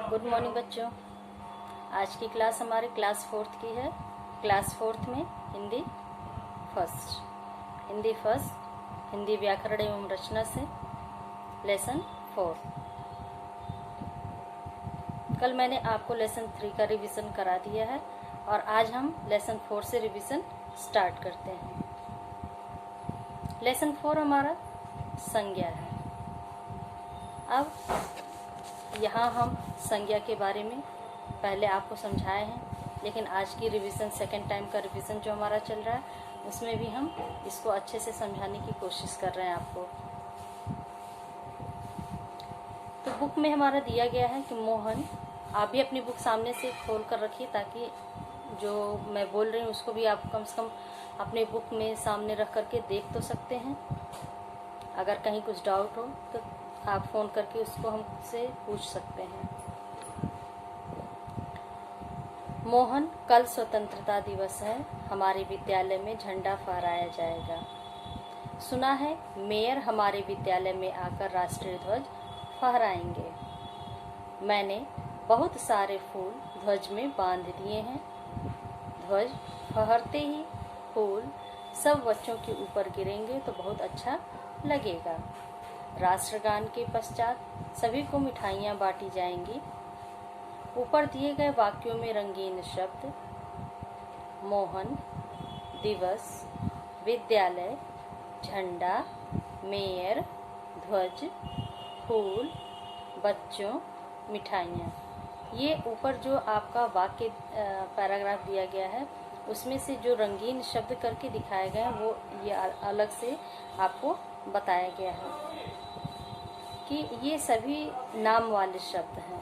Good morning बच्चों। आज की क्लास हमारे क्लास 4th की है। क्लास 4th में हिंदी फर्स्ट हिंदी व्याकरण एवं रचना से लेसन 4। कल मैंने आपको लेसन 3 का रिवीजन करा दिया है और आज हम लेसन 4 से रिवीजन स्टार्ट करते हैं। लेसन 4 हमारा संज्ञा है। अब यहाँ हम संज्ञा के बारे में पहले आपको समझाए हैं, लेकिन आज की रिवीजन सेकेंड टाइम का रिवीजन जो हमारा चल रहा है उसमें भी हम इसको अच्छे से समझाने की कोशिश कर रहे हैं आपको। तो बुक में हमारा दिया गया है कि मोहन, आप भी अपनी बुक सामने से खोल कर रखिए ताकि जो मैं बोल रही हूँ उसको भी आप कम से कम अपने बुक में सामने रख करके देख तो सकते हैं। अगर कहीं कुछ डाउट हो तो आप फ़ोन करके उसको हमसे पूछ सकते हैं। मोहन, कल स्वतंत्रता दिवस है, हमारे विद्यालय में झंडा फहराया जाएगा। सुना है मेयर हमारे विद्यालय में आकर राष्ट्रीय ध्वज फहराएंगे। मैंने बहुत सारे फूल ध्वज में बांध दिए हैं। ध्वज फहरते ही फूल सब बच्चों के ऊपर गिरेंगे तो बहुत अच्छा लगेगा। राष्ट्रगान के पश्चात सभी को मिठाइयाँ बांटी जाएंगी। ऊपर दिए गए वाक्यों में रंगीन शब्द मोहन, दिवस, विद्यालय, झंडा, मेयर, ध्वज, फूल, बच्चों, मिठाइयाँ, ये ऊपर जो आपका वाक्य पैराग्राफ दिया गया है उसमें से जो रंगीन शब्द करके दिखाए गए हैं वो ये अलग से आपको बताया गया है कि ये सभी नाम वाले शब्द हैं।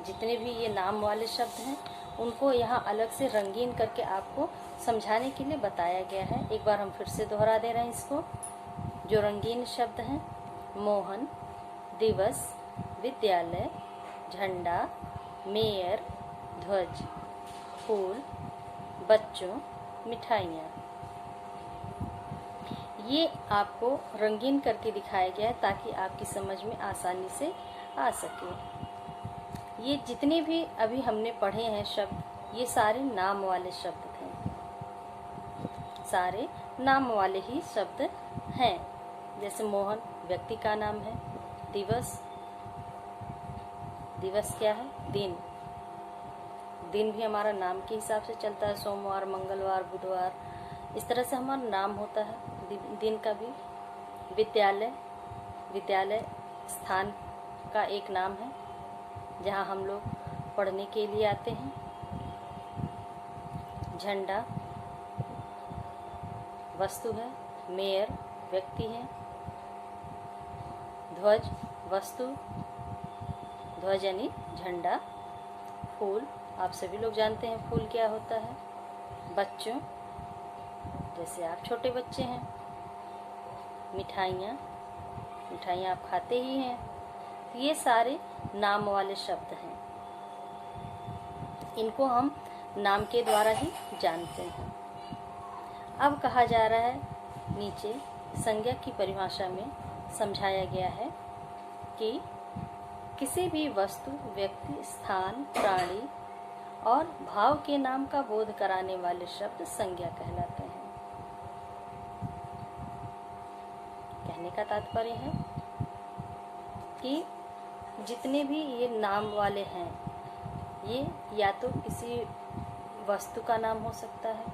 जितने भी ये नाम वाले शब्द हैं उनको यहाँ अलग से रंगीन करके आपको समझाने के लिए बताया गया है। एक बार हम फिर से दोहरा दे रहे हैं इसको। जो रंगीन शब्द हैं मोहन, दिवस, विद्यालय, झंडा, मेयर, ध्वज, फूल, बच्चों, मिठाइयाँ, ये आपको रंगीन करके दिखाया गया है ताकि आपकी समझ में आसानी से आ सके। ये जितने भी अभी हमने पढ़े हैं शब्द ये सारे नाम वाले शब्द थे, सारे नाम वाले ही शब्द हैं। जैसे मोहन व्यक्ति का नाम है, दिवस, दिवस क्या है? दिन। दिन भी हमारा नाम के हिसाब से चलता है, सोमवार, मंगलवार, बुधवार, इस तरह से हमारा नाम होता है दिन का भी। विद्यालय, विद्यालय स्थान का एक नाम है जहाँ हम लोग पढ़ने के लिए आते हैं। झंडा वस्तु है, मेयर व्यक्ति है, ध्वज वस्तु, ध्वज यानी झंडा, फूल आप सभी लोग जानते हैं फूल क्या होता है, बच्चों जैसे आप छोटे बच्चे हैं, मिठाइयाँ, मिठाइयाँ आप खाते ही हैं। ये सारे नाम वाले शब्द हैं, इनको हम नाम के द्वारा ही जानते हैं। अब कहा जा रहा है नीचे संज्ञा की परिभाषा में समझाया गया है कि किसी भी वस्तु, व्यक्ति, स्थान, प्राणी और भाव के नाम का बोध कराने वाले शब्द संज्ञा कहलाते हैं। कहने का तात्पर्य है कि जितने भी ये नाम वाले हैं ये या तो किसी वस्तु का नाम हो सकता है,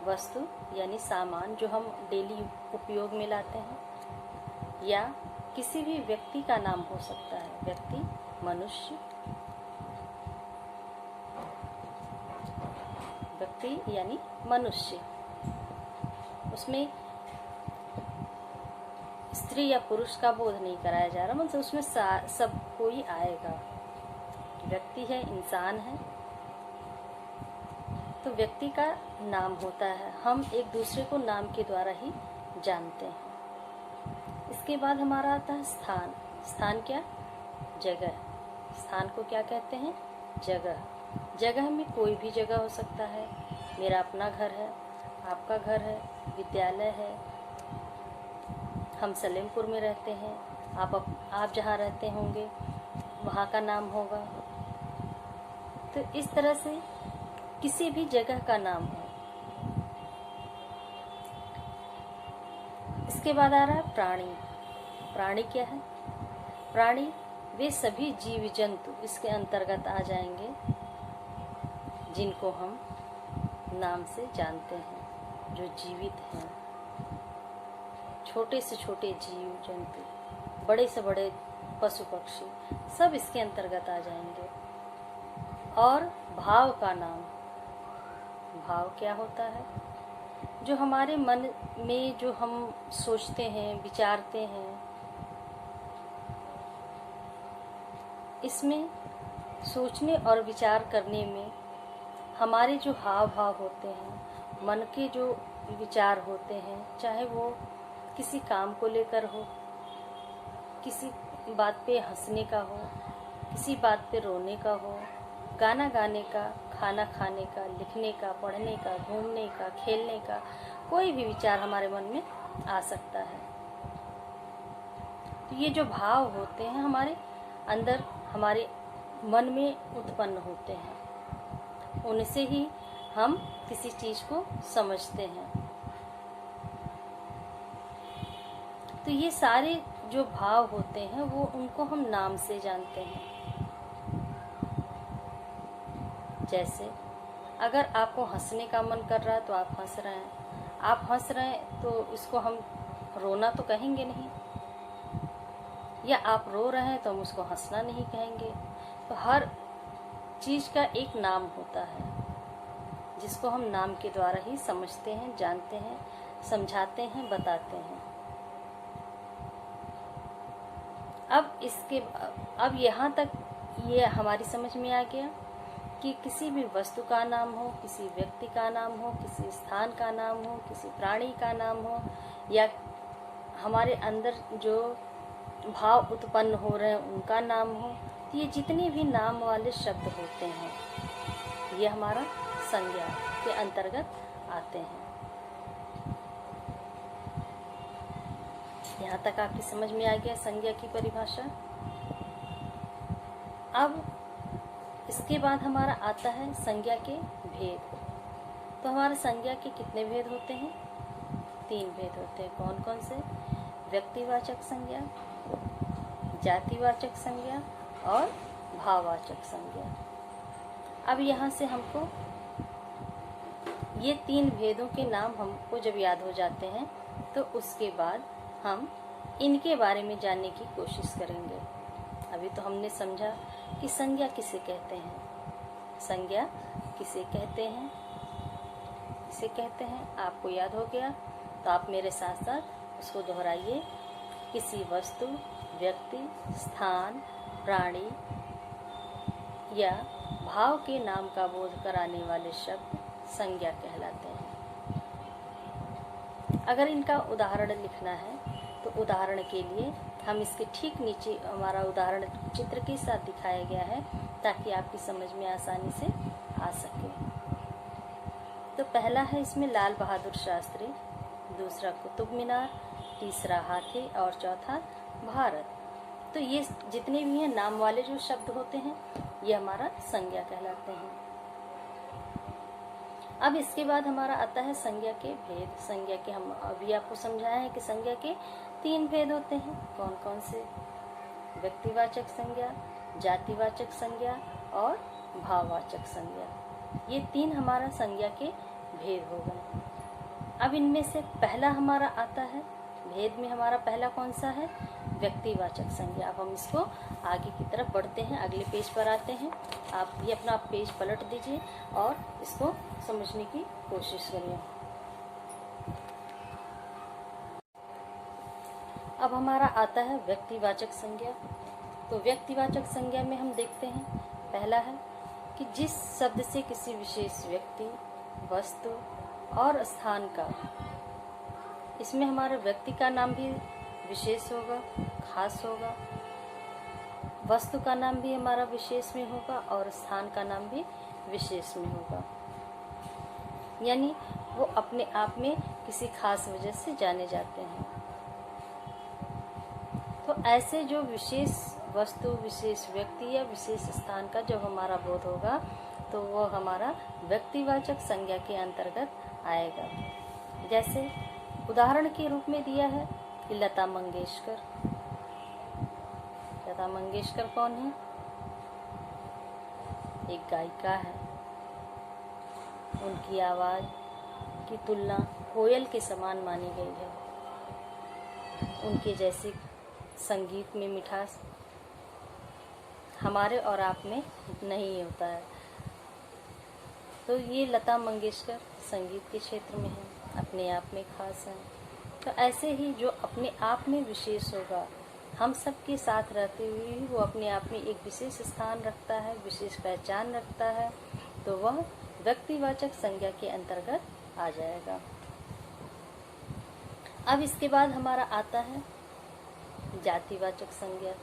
वस्तु यानी सामान जो हम डेली उपयोग में लाते हैं, या किसी भी व्यक्ति का नाम हो सकता है, व्यक्ति, मनुष्य, व्यक्ति यानी मनुष्य। उसमें स्त्री या पुरुष का बोध नहीं कराया जा रहा, मतलब उसमें सब कोई आएगा। व्यक्ति है, इंसान है, तो व्यक्ति का नाम होता है। हम एक दूसरे को नाम के द्वारा ही जानते हैं। इसके बाद हमारा आता है स्थान। स्थान क्या? जगह। स्थान को क्या कहते हैं? जगह। जगह में कोई भी जगह हो सकता है। मेरा अपना घर है, आपका घर है, विद्यालय है, हम सलेमपुर में रहते हैं, आप जहाँ रहते होंगे वहाँ का नाम होगा। तो इस तरह से किसी भी जगह का नाम हो। इसके बाद आ रहा है प्राणी। प्राणी क्या है? प्राणी वे सभी जीव जंतु इसके अंतर्गत आ जाएंगे जिनको हम नाम से जानते हैं, जो जीवित हैं। छोटे से छोटे जीव जंतु, बड़े से बड़े पशु पक्षी, सब इसके अंतर्गत आ जाएंगे। और भाव का नाम। भाव क्या होता है? जो हमारे मन में जो हम सोचते हैं, विचारते हैं, इसमें सोचने और विचार करने में हमारे जो हाव भाव होते हैं, मन के जो विचार होते हैं, चाहे वो किसी काम को लेकर हो, किसी बात पे हंसने का हो, किसी बात पे रोने का हो, गाना गाने का, खाना खाने का, लिखने का, पढ़ने का, घूमने का, खेलने का, कोई भी विचार हमारे मन में आ सकता है। तो ये जो भाव होते हैं हमारे अंदर, हमारे मन में उत्पन्न होते हैं, उनसे ही हम किसी चीज़ को समझते हैं। तो ये सारे जो भाव होते हैं वो उनको हम नाम से जानते हैं। जैसे अगर आपको हंसने का मन कर रहा है तो आप हंस रहे हैं, आप हंस रहे हैं तो इसको हम रोना तो कहेंगे नहीं, या आप रो रहे हैं तो हम उसको हंसना नहीं कहेंगे। तो हर चीज़ का एक नाम होता है जिसको हम नाम के द्वारा ही समझते हैं, जानते हैं, समझाते हैं, बताते हैं। अब यहाँ तक ये हमारी समझ में आ गया कि किसी भी वस्तु का नाम हो, किसी व्यक्ति का नाम हो, किसी स्थान का नाम हो, किसी प्राणी का नाम हो, या हमारे अंदर जो भाव उत्पन्न हो रहे हैं उनका नाम हो, तो ये जितने भी नाम वाले शब्द होते हैं ये हमारा संज्ञा के अंतर्गत आते हैं। यहाँ तक आपकी समझ में आ गया संज्ञा की परिभाषा। अब इसके बाद हमारा आता है संज्ञा के भेद। तो हमारे संज्ञा के कितने भेद होते हैं? 3 भेद होते हैं। कौन कौन से? व्यक्तिवाचक संज्ञा, जातिवाचक संज्ञा और भाववाचक संज्ञा। अब यहाँ से हमको ये 3 भेदों के नाम हमको जब याद हो जाते हैं तो उसके बाद हम इनके बारे में जानने की कोशिश करेंगे। अभी तो हमने समझा कि संज्ञा किसे कहते हैं, संज्ञा किसे कहते हैं, किसे कहते हैं। आपको याद हो गया तो आप मेरे साथ साथ उसको दोहराइए। किसी वस्तु, व्यक्ति, स्थान, प्राणी या भाव के नाम का बोध कराने वाले शब्द संज्ञा कहलाते हैं। अगर इनका उदाहरण लिखना है तो उदाहरण के लिए हम इसके ठीक नीचे हमारा उदाहरण चित्र के साथ दिखाया गया है ताकि आपकी समझ में आसानी से आ सके। तो पहला है इसमें लाल बहादुर शास्त्री, दूसरा कुतुब मीनार, तीसरा हाथी और चौथा भारत। तो ये जितने भी हैं नाम वाले जो शब्द होते हैं ये हमारा संज्ञा कहलाते हैं। अब इसके बाद हमारा आता है संज्ञा के भेद। संज्ञा के हम अभी आपको समझाया है कि संज्ञा के 3 भेद होते हैं। कौन कौन से? व्यक्तिवाचक संज्ञा, जातिवाचक संज्ञा और भाववाचक संज्ञा। ये 3 हमारा संज्ञा के भेद हो गए। अब इनमें से पहला हमारा आता है, भेद में हमारा पहला कौन सा है? व्यक्तिवाचक संज्ञा। अब हम इसको आगे की तरफ बढ़ते हैं, अगले पेज पर आते हैं। आप ये अपना पेज पलट दीजिए और इसको समझने की कोशिश करिए। अब हमारा आता है व्यक्तिवाचक संज्ञा। तो व्यक्तिवाचक संज्ञा में हम देखते हैं पहला है कि जिस शब्द से किसी विशेष व्यक्ति, वस्तु और स्थान का, इसमें हमारा व्यक्ति का नाम भी विशेष होगा, खास होगा, वस्तु का नाम भी हमारा विशेष में होगा और स्थान का नाम भी विशेष में होगा। यानी वो अपने आप में किसी खास वजह से जाने जाते हैं। तो ऐसे जो विशेष वस्तु, विशेष व्यक्ति या विशेष स्थान का जब हमारा बोध होगा तो वो हमारा व्यक्तिवाचक संज्ञा के अंतर्गत आएगा। जैसे उदाहरण के रूप में दिया है कि लता मंगेशकर। लता मंगेशकर कौन है? एक गायिका है। उनकी आवाज़ की तुलना कोयल के समान मानी गई है। उनके जैसे संगीत में मिठास हमारे और आप में नहीं होता है। तो ये लता मंगेशकर संगीत के क्षेत्र में है, अपने आप में खास है। तो ऐसे ही जो अपने आप में विशेष होगा, हम सबके साथ रहते हुए वो अपने आप में एक विशेष स्थान रखता है, विशेष पहचान रखता है, तो वह व्यक्तिवाचक संज्ञा के अंतर्गत आ जाएगा। अब इसके बाद हमारा आता है जातिवाचक संज्ञा।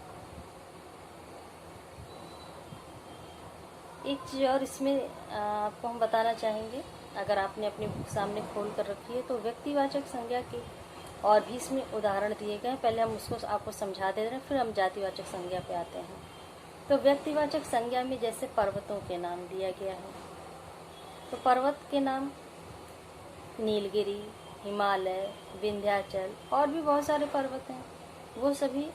एक चीज़ और इसमें आपको हम बताना चाहेंगे, अगर आपने अपनी बुक सामने खोल कर रखी है तो व्यक्तिवाचक संज्ञा के और भी इसमें उदाहरण दिए गए हैं। पहले हम उसको आपको समझा दे रहे हैं, फिर हम जातिवाचक संज्ञा पे आते हैं। तो व्यक्तिवाचक संज्ञा में जैसे पर्वतों के नाम दिया गया है, तो पर्वत के नाम नीलगिरी, हिमालय, विंध्याचल और भी बहुत सारे पर्वत हैं। वो सभी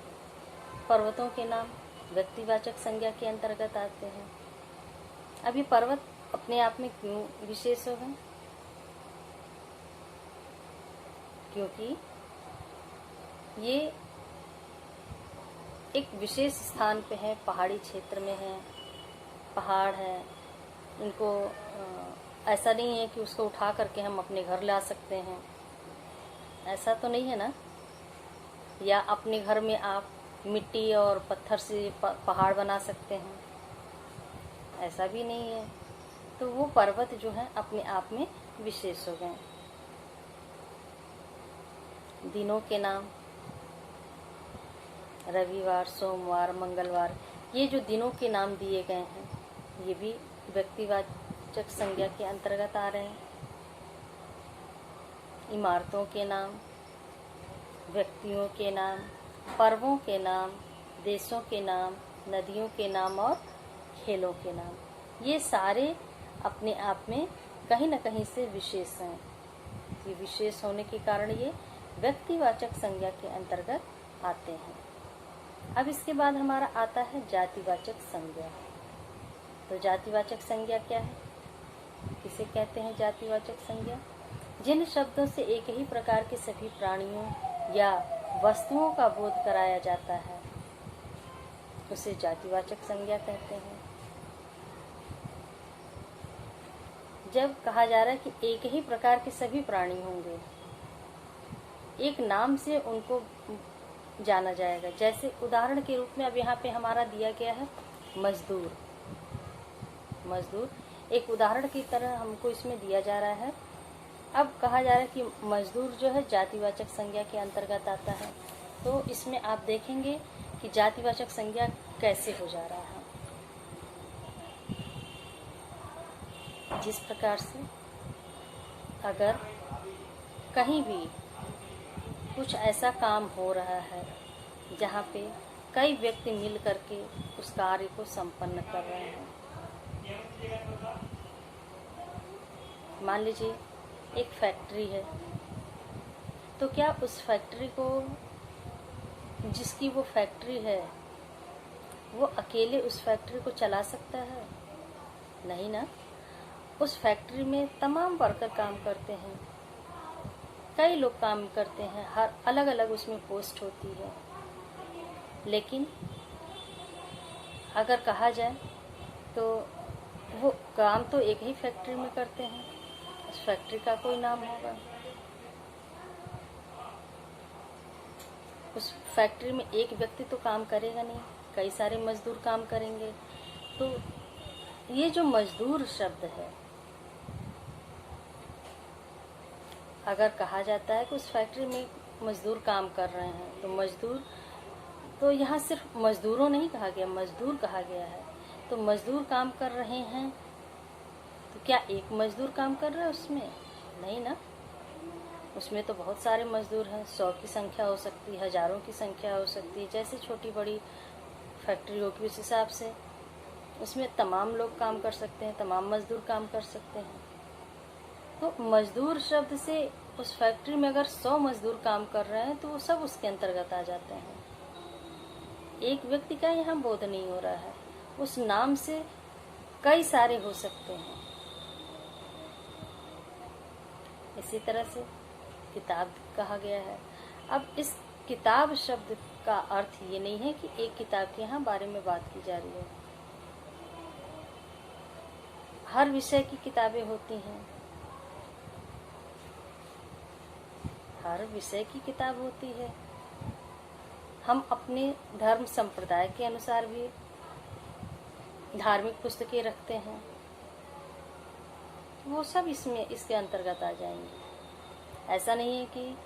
पर्वतों के नाम व्यक्तिवाचक संज्ञा के अंतर्गत आते हैं। अब ये पर्वत अपने आप में क्यों विशेष हो गए? क्योंकि ये एक विशेष स्थान पे है, पहाड़ी क्षेत्र में है, पहाड़ है। इनको ऐसा नहीं है कि उसको उठा करके हम अपने घर ला सकते हैं, ऐसा तो नहीं है ना। या अपने घर में आप मिट्टी और पत्थर से पहाड़ बना सकते हैं, ऐसा भी नहीं है। तो वो पर्वत जो है अपने आप में विशेष हो गए। दिनों के नाम रविवार, सोमवार, मंगलवार, ये जो दिनों के नाम दिए गए हैं ये भी व्यक्तिवाचक संज्ञा के अंतर्गत आ रहे हैं। इमारतों के नाम, व्यक्तियों के नाम, पर्वों के नाम, देशों के नाम, नदियों के नाम और खेलों के नाम, ये सारे अपने आप में कहीं न कहीं से विशेष हैं। ये विशेष होने के कारण ये व्यक्तिवाचक संज्ञा के अंतर्गत आते हैं। अब इसके बाद हमारा आता है जातिवाचक संज्ञा। तो जातिवाचक संज्ञा क्या है? किसे कहते हैं जातिवाचक संज्ञा? जिन शब्दों से एक ही प्रकार के सभी प्राणियों या वस्तुओं का बोध कराया जाता है उसे जातिवाचक संज्ञा कहते हैं। जब कहा जा रहा है कि एक ही प्रकार के सभी प्राणी होंगे, एक नाम से उनको जाना जाएगा। जैसे उदाहरण के रूप में अब यहाँ पे हमारा दिया गया है मजदूर। मजदूर एक उदाहरण की तरह हमको इसमें दिया जा रहा है। अब कहा जा रहा है कि मजदूर जो है जातिवाचक संज्ञा के अंतर्गत आता है। तो इसमें आप देखेंगे कि जातिवाचक संज्ञा कैसे हो जा रहा है। जिस प्रकार से अगर कहीं भी कुछ ऐसा काम हो रहा है जहाँ पे कई व्यक्ति मिल करके उस कार्य को संपन्न कर रहे हैं। मान लीजिए एक फैक्ट्री है, तो क्या उस फैक्ट्री को, जिसकी वो फैक्ट्री है, वो अकेले उस फैक्ट्री को चला सकता है? नहीं ना। उस फैक्ट्री में तमाम वर्कर काम करते हैं, कई लोग काम करते हैं, हर अलग अलग उसमें पोस्ट होती है। लेकिन अगर कहा जाए तो वो काम तो एक ही फैक्ट्री में करते हैं, उस फैक्ट्री का कोई नाम होगा। उस फैक्ट्री में एक व्यक्ति तो काम करेगा नहीं, कई सारे मजदूर काम करेंगे। तो ये जो मजदूर शब्द है, अगर कहा जाता है कि उस फैक्ट्री में मजदूर काम कर रहे हैं, तो मजदूर, तो यहाँ सिर्फ मजदूरों नहीं कहा गया, मजदूर कहा गया है। तो मजदूर काम कर रहे हैं, तो क्या एक मजदूर काम कर रहा है उसमें? नहीं ना। उसमें तो बहुत सारे मजदूर हैं, 100 की संख्या हो सकती है, हजारों की संख्या हो सकती है। जैसे छोटी बड़ी फैक्ट्री होगी उस हिसाब से उसमें तमाम लोग काम कर सकते हैं, तमाम मजदूर काम कर सकते हैं। तो मजदूर शब्द से उस फैक्ट्री में अगर 100 मजदूर काम कर रहे हैं तो वो सब उसके अंतर्गत आ जाते हैं। एक व्यक्ति का यहाँ बोध नहीं हो रहा है, उस नाम से कई सारे हो सकते हैं। इसी तरह से किताब कहा गया है। अब इस किताब शब्द का अर्थ ये नहीं है कि एक किताब के यहाँ बारे में बात की जा रही है। हर विषय की किताबें होती हैं, हर विषय की किताब होती है। हम अपने धर्म संप्रदाय के अनुसार भी धार्मिक पुस्तकें रखते हैं, वो सब इसमें इसके अंतर्गत आ जाएंगे। ऐसा नहीं है कि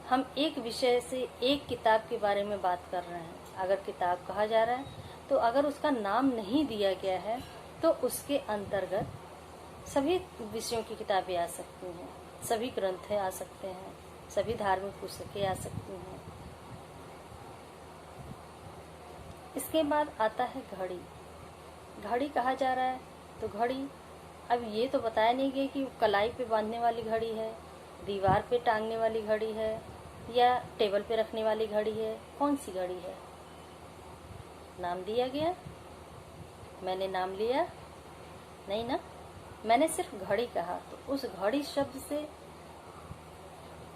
हम एक विषय से एक किताब के बारे में बात कर रहे हैं। अगर किताब कहा जा रहा है तो अगर उसका नाम नहीं दिया गया है तो उसके अंतर्गत सभी विषयों की किताबें आ सकती हैं, सभी ग्रंथ आ सकते हैं, सभी धार्मिक पुस्तकें आ सकती हैं। इसके बाद आता है घड़ी। घड़ी कहा जा रहा है तो घड़ी, अब ये तो बताया नहीं गया कि कलाई पे बांधने वाली घड़ी है, दीवार पे टांगने वाली घड़ी है या टेबल पे रखने वाली घड़ी है। कौन सी घड़ी है? नाम दिया गया? मैंने नाम लिया नहीं ना, मैंने सिर्फ घड़ी कहा। तो उस घड़ी शब्द से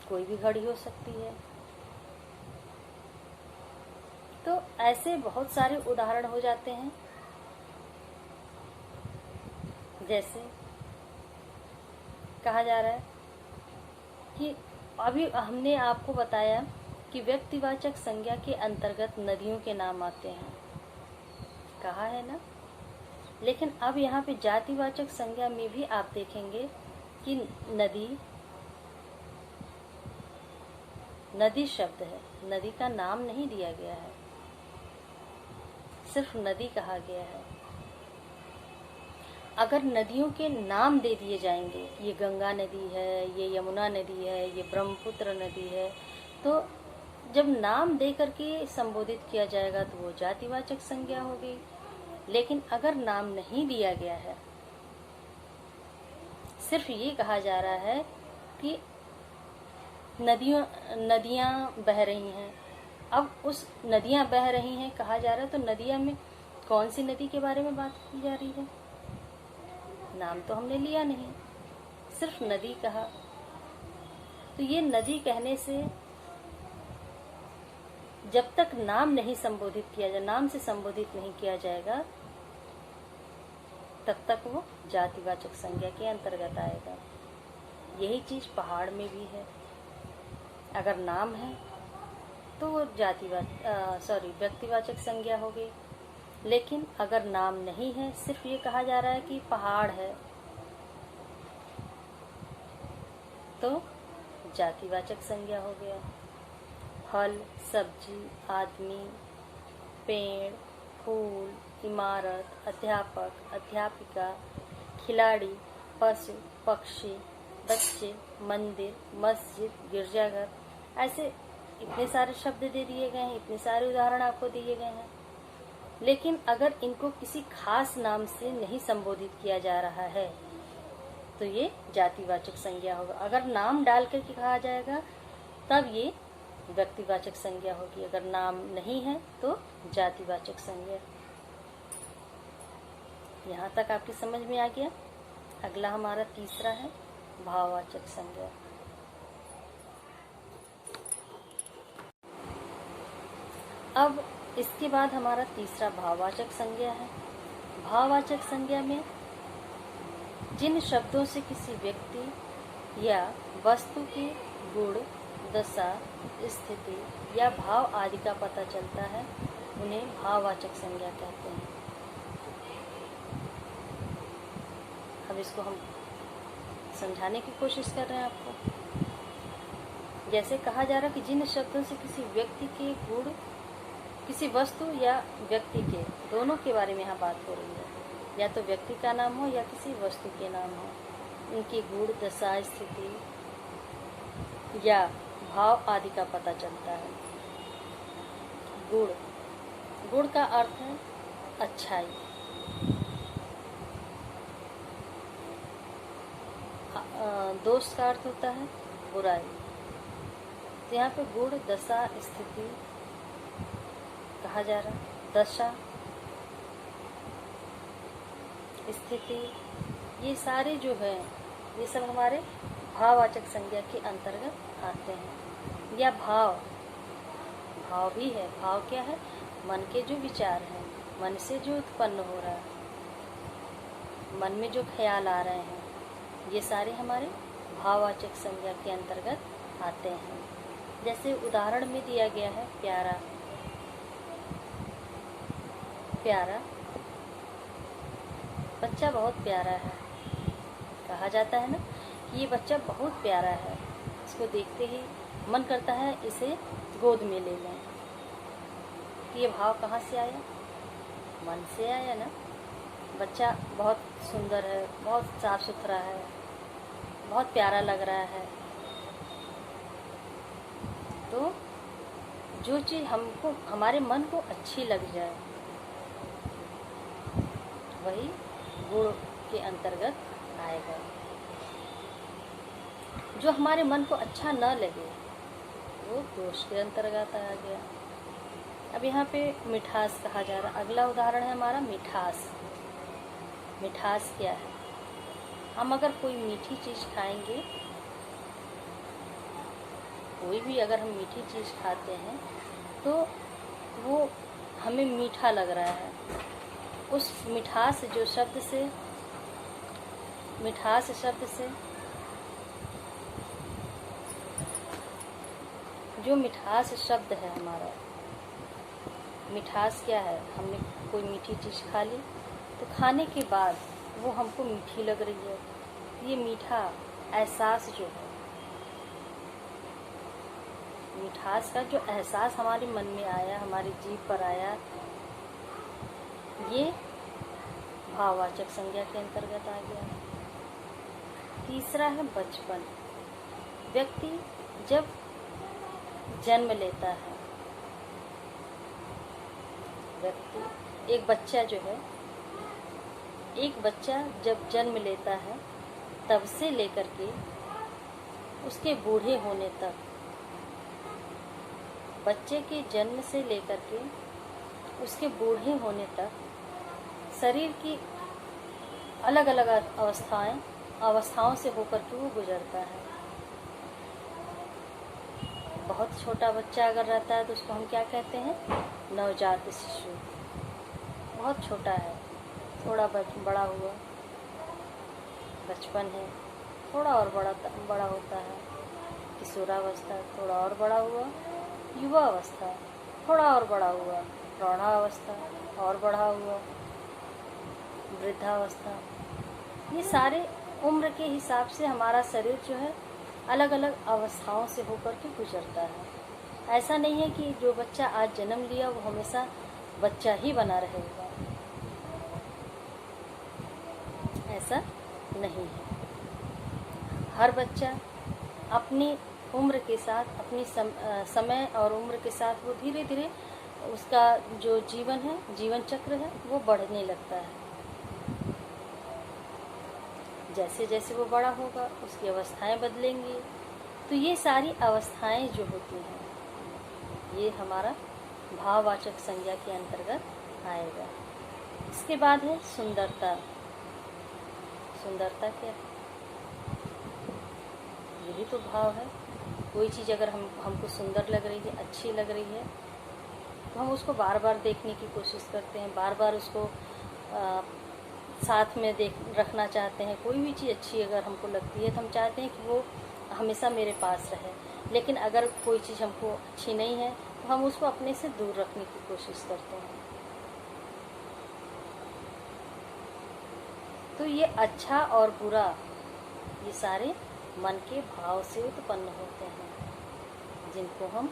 कोई भी घड़ी हो सकती है। तो ऐसे बहुत सारे उदाहरण हो जाते हैं। जैसे कहा जा रहा है कि अभी हमने आपको बताया कि व्यक्तिवाचक संज्ञा के अंतर्गत नदियों के नाम आते हैं, कहा है ना। लेकिन अब यहाँ पे जातिवाचक संज्ञा में भी आप देखेंगे कि नदी शब्द है, नदी का नाम नहीं दिया गया है, सिर्फ नदी कहा गया है। अगर नदियों के नाम दे दिए जाएंगे, ये गंगा नदी है, ये यमुना नदी है, ये ब्रह्मपुत्र नदी है, तो जब नाम दे करके संबोधित किया जाएगा तो वो जातिवाचक संज्ञा होगी। लेकिन अगर नाम नहीं दिया गया है, सिर्फ ये कहा जा रहा है कि नदियां बह रही हैं। अब उस नदियां बह रही हैं कहा जा रहा है, तो नदियां में कौन सी नदी के बारे में बात की जा रही है? नाम तो हमने लिया नहीं, सिर्फ नदी कहा। तो ये नदी कहने से जब तक नाम नहीं संबोधित किया जाए, नाम से संबोधित नहीं किया जाएगा, तब तक वो जातिवाचक संज्ञा के अंतर्गत आएगा। यही चीज पहाड़ में भी है। अगर नाम है तो वो व्यक्तिवाचक संज्ञा हो गई। लेकिन अगर नाम नहीं है, सिर्फ ये कहा जा रहा है कि पहाड़ है, तो जातिवाचक संज्ञा हो गया। फल, सब्जी, आदमी, पेड़, फूल, इमारत, अध्यापक, अध्यापिका, खिलाड़ी, पशु, पक्षी, बच्चे, मंदिर, मस्जिद, गिरजाघर, ऐसे इतने सारे शब्द दे दिए गए हैं, इतने सारे उदाहरण आपको दिए गए हैं। लेकिन अगर इनको किसी खास नाम से नहीं संबोधित किया जा रहा है तो ये जातिवाचक संज्ञा होगा। अगर नाम डाल करके कहा जाएगा तब ये व्यक्तिवाचक संज्ञा होगी। अगर नाम नहीं है तो जातिवाचक संज्ञा। यहाँ तक आपकी समझ में आ गया। अगला हमारा तीसरा है भाववाचक संज्ञा। अब इसके बाद हमारा तीसरा भाववाचक संज्ञा है। भाववाचक संज्ञा में जिन शब्दों से किसी व्यक्ति या वस्तु की गुण, दशा, स्थिति या भाव आदि का पता चलता है उन्हें भाववाचक संज्ञा कहते हैं। अब इसको हम समझाने की कोशिश कर रहे हैं आपको। जैसे कहा जा रहा है कि जिन शब्दों से किसी व्यक्ति के गुण, किसी वस्तु या व्यक्ति के, दोनों के बारे में यहाँ बात हो रही है, या तो व्यक्ति का नाम हो या किसी वस्तु के नाम हो, उनकी गुण, दशा, स्थिति या भाव आदि का पता चलता है। गुण, गुण का अर्थ है अच्छाई। दोष का अर्थ होता है बुराई। तो यहाँ पे गुण, दशा, स्थिति कहा जा रहा है। दशा, स्थिति, ये सारे जो है ये सब हमारे भाववाचक संज्ञा के अंतर्गत आते हैं। या भाव भी है। भाव क्या है? मन के जो विचार हैं, मन से जो उत्पन्न हो रहा है, मन में जो ख्याल आ रहे हैं, ये सारे हमारे भाववाचक संज्ञा के अंतर्गत आते हैं। जैसे उदाहरण में दिया गया है प्यारा। प्यारा, बच्चा बहुत प्यारा है। कहा जाता है ना कि ये बच्चा बहुत प्यारा है, इसको देखते ही मन करता है इसे गोद में ले लें। ये भाव कहाँ से आया? मन से आया ना। बच्चा बहुत सुंदर है, बहुत साफ सुथरा है, बहुत प्यारा लग रहा है। तो जो चीज़ हमको, हमारे मन को अच्छी लग जाए, वही गुण के अंतर्गत आएगा। जो हमारे मन को अच्छा न लगे वो दोष के अंतर्गत आ गया। अब यहाँ पे मिठास कहा जा रहा है। अगला उदाहरण है हमारा मिठास। मिठास क्या है? हम अगर कोई मीठी चीज़ खाएंगे, कोई भी अगर हम मीठी चीज़ खाते हैं तो वो हमें मीठा लग रहा है। उस मिठास जो शब्द से, मिठास शब्द से, जो मिठास शब्द है हमारा, मिठास क्या है? हमने कोई मीठी चीज़ खा ली तो खाने के बाद वो हमको मीठी लग रही है। ये मीठा एहसास जो है, मिठास का जो एहसास हमारे मन में आया, हमारी जीभ पर आया, ये भाववाचक संज्ञा के अंतर्गत आ गया। तीसरा है बचपन। व्यक्ति जब जन्म लेता है, व्यक्ति, एक बच्चा जो है, एक बच्चा जब जन्म लेता है तब से लेकर के उसके बूढ़े होने तक, बच्चे के जन्म से लेकर के उसके बूढ़े होने तक शरीर की अलग अलग अवस्थाओं से होकर के वो गुजरता है। बहुत छोटा बच्चा अगर रहता है तो उसको हम क्या कहते हैं? नवजात शिशु। बहुत छोटा है, थोड़ा बड़ा हुआ, बचपन है, थोड़ा और बड़ा होता है, किशोरावस्था, थोड़ा और बड़ा हुआ, युवा अवस्था, थोड़ा और बड़ा हुआ, प्रौढ़ावस्था और बड़ा हुआ, वृद्धावस्था। ये सारे उम्र के हिसाब से हमारा शरीर जो है अलग अलग अवस्थाओं से होकर के गुजरता है। ऐसा नहीं है कि जो बच्चा आज जन्म लिया वो हमेशा बच्चा ही बना रहेगा, ऐसा नहीं है। हर बच्चा अपनी उम्र के साथ, अपनी समय और उम्र के साथ वो धीरे धीरे उसका जो जीवन है, जीवन चक्र है, वो बढ़ने लगता है। जैसे जैसे वो बड़ा होगा उसकी अवस्थाएं बदलेंगी। तो ये सारी अवस्थाएं जो होती हैं ये हमारा भाववाचक संज्ञा के अंतर्गत आएगा। इसके बाद है सुंदरता। सुंदरता क्या है? ये भी तो भाव है। कोई चीज़ अगर हमको सुंदर लग रही है, अच्छी लग रही है, तो हम उसको बार बार देखने की कोशिश करते हैं, बार बार उसको साथ में रखना चाहते हैं। कोई भी चीज़ अच्छी अगर हमको लगती है तो हम चाहते हैं कि वो हमेशा मेरे पास रहे। लेकिन अगर कोई चीज़ हमको अच्छी नहीं है तो हम उसको अपने से दूर रखने की कोशिश करते हैं। तो ये अच्छा और बुरा, ये सारे मन के भाव से उत्पन्न होते हैं, जिनको हम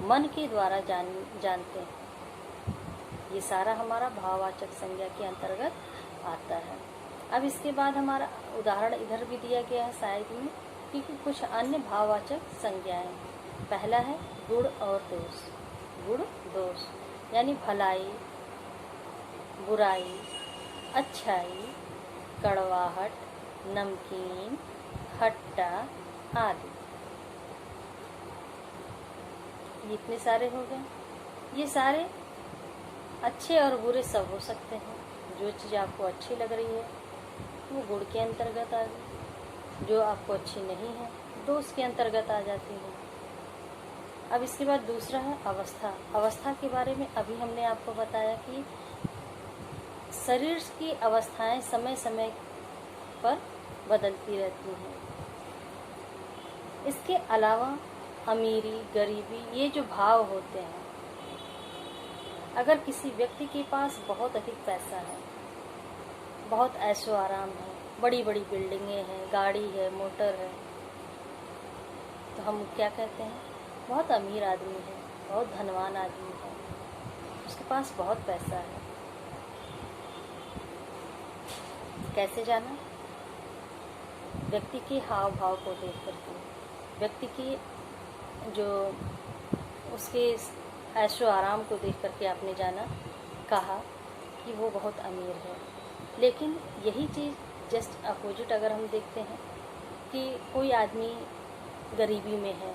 मन के द्वारा जानते हैं। ये सारा हमारा भाववाचक संज्ञा के अंतर्गत आता है। अब इसके बाद हमारा उदाहरण इधर भी दिया गया है साइड में, क्योंकि कुछ अन्य भाववाचक संज्ञाएं। पहला है गुण और दोष। गुण दोष यानी भलाई, बुराई, अच्छाई, कड़वाहट, नमकीन, खट्टा आदि। ये इतने सारे हो गए। ये सारे अच्छे और बुरे सब हो सकते हैं। जो चीज़ आपको अच्छी लग रही है वो गुण के अंतर्गत आ गई, जो आपको अच्छी नहीं है दोष के अंतर्गत आ जाती है। अब इसके बाद दूसरा है अवस्था। अवस्था के बारे में अभी हमने आपको बताया कि शरीर की अवस्थाएं समय समय पर बदलती रहती हैं। इसके अलावा अमीरी, गरीबी, ये जो भाव होते हैं, अगर किसी व्यक्ति के पास बहुत अधिक पैसा है, बहुत ऐशो आराम है, बड़ी बड़ी बिल्डिंगें हैं, गाड़ी है, मोटर है, तो हम क्या कहते हैं, बहुत अमीर आदमी है, बहुत धनवान आदमी है, उसके पास बहुत पैसा है। कैसे जाना? व्यक्ति के हाव भाव को देख करके, व्यक्ति की जो उसके ऐशो आराम को देख करके आपने जाना, कहा कि वो बहुत अमीर है। लेकिन यही चीज़ जस्ट अपोजिट अगर हम देखते हैं कि कोई आदमी गरीबी में है,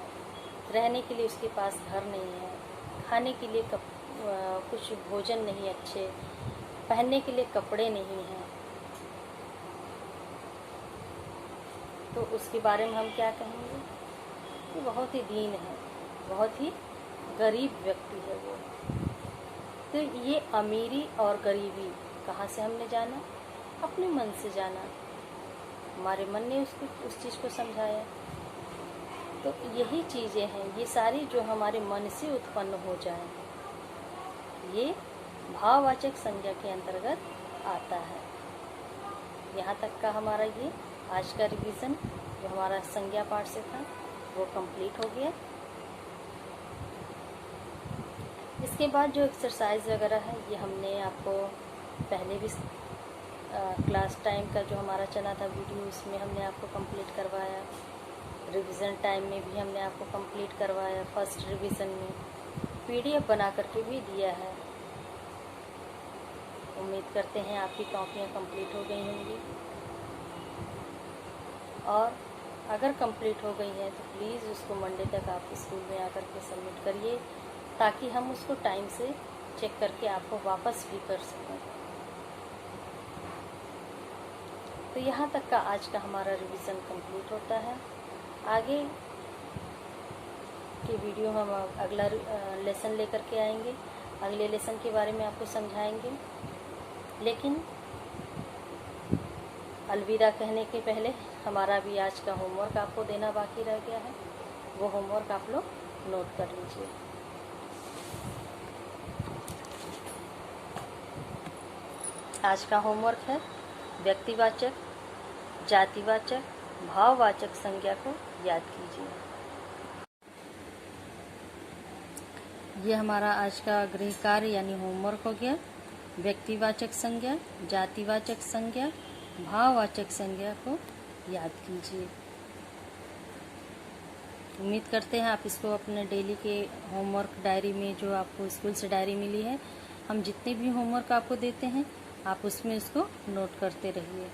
रहने के लिए उसके पास घर नहीं है, खाने के लिए कुछ भोजन नहीं अच्छे, पहनने के लिए कपड़े नहीं हैं, तो उसके बारे में हम क्या कहेंगे कि बहुत ही दीन है, बहुत ही गरीब व्यक्ति है वो। तो ये अमीरी और गरीबी कहाँ से हमने जाना? अपने मन से जाना। हमारे मन ने उस चीज़ को समझाया। तो यही चीज़ें हैं, ये सारी जो हमारे मन से उत्पन्न हो जाए, ये भाववाचक संज्ञा के अंतर्गत आता है। यहाँ तक का हमारा ये आज का रिवीजन जो हमारा संज्ञा पाठ से था वो कंप्लीट हो गया। इसके बाद जो एक्सरसाइज वगैरह है ये हमने आपको पहले भी क्लास टाइम का जो हमारा चला था वीडियो, इसमें हमने आपको कंप्लीट करवाया। रिवीजन टाइम में भी हमने आपको कंप्लीट करवाया। फर्स्ट रिवीजन में पीडीएफ बना करके भी दिया है। उम्मीद करते हैं आपकी कॉपियाँ कंप्लीट हो गई होंगी, और अगर कंप्लीट हो गई है तो प्लीज़ उसको मंडे तक आप स्कूल में आकर के सबमिट करिए, ताकि हम उसको टाइम से चेक करके आपको वापस भी कर सकें। तो यहाँ तक का आज का हमारा रिवीजन कंप्लीट होता है। आगे के वीडियो में हम अगला लेसन लेकर के आएंगे, अगले लेसन के बारे में आपको समझाएंगे। लेकिन अलविदा कहने के पहले हमारा भी आज का होमवर्क आपको देना बाकी रह गया है, वो होमवर्क आप लोग नोट कर लीजिए। आज का होमवर्क है व्यक्तिवाचक, जातिवाचक, भाववाचक संज्ञा को याद कीजिए। ये हमारा आज का गृह कार्य यानी होमवर्क हो गया। व्यक्तिवाचक संज्ञा, जातिवाचक संज्ञा, भाववाचक संज्ञा को याद कीजिए। उम्मीद करते हैं आप इसको अपने डेली के होमवर्क डायरी में, जो आपको स्कूल से डायरी मिली है, हम जितने भी होमवर्क आपको देते हैं आप उसमें इसको नोट करते रहिए।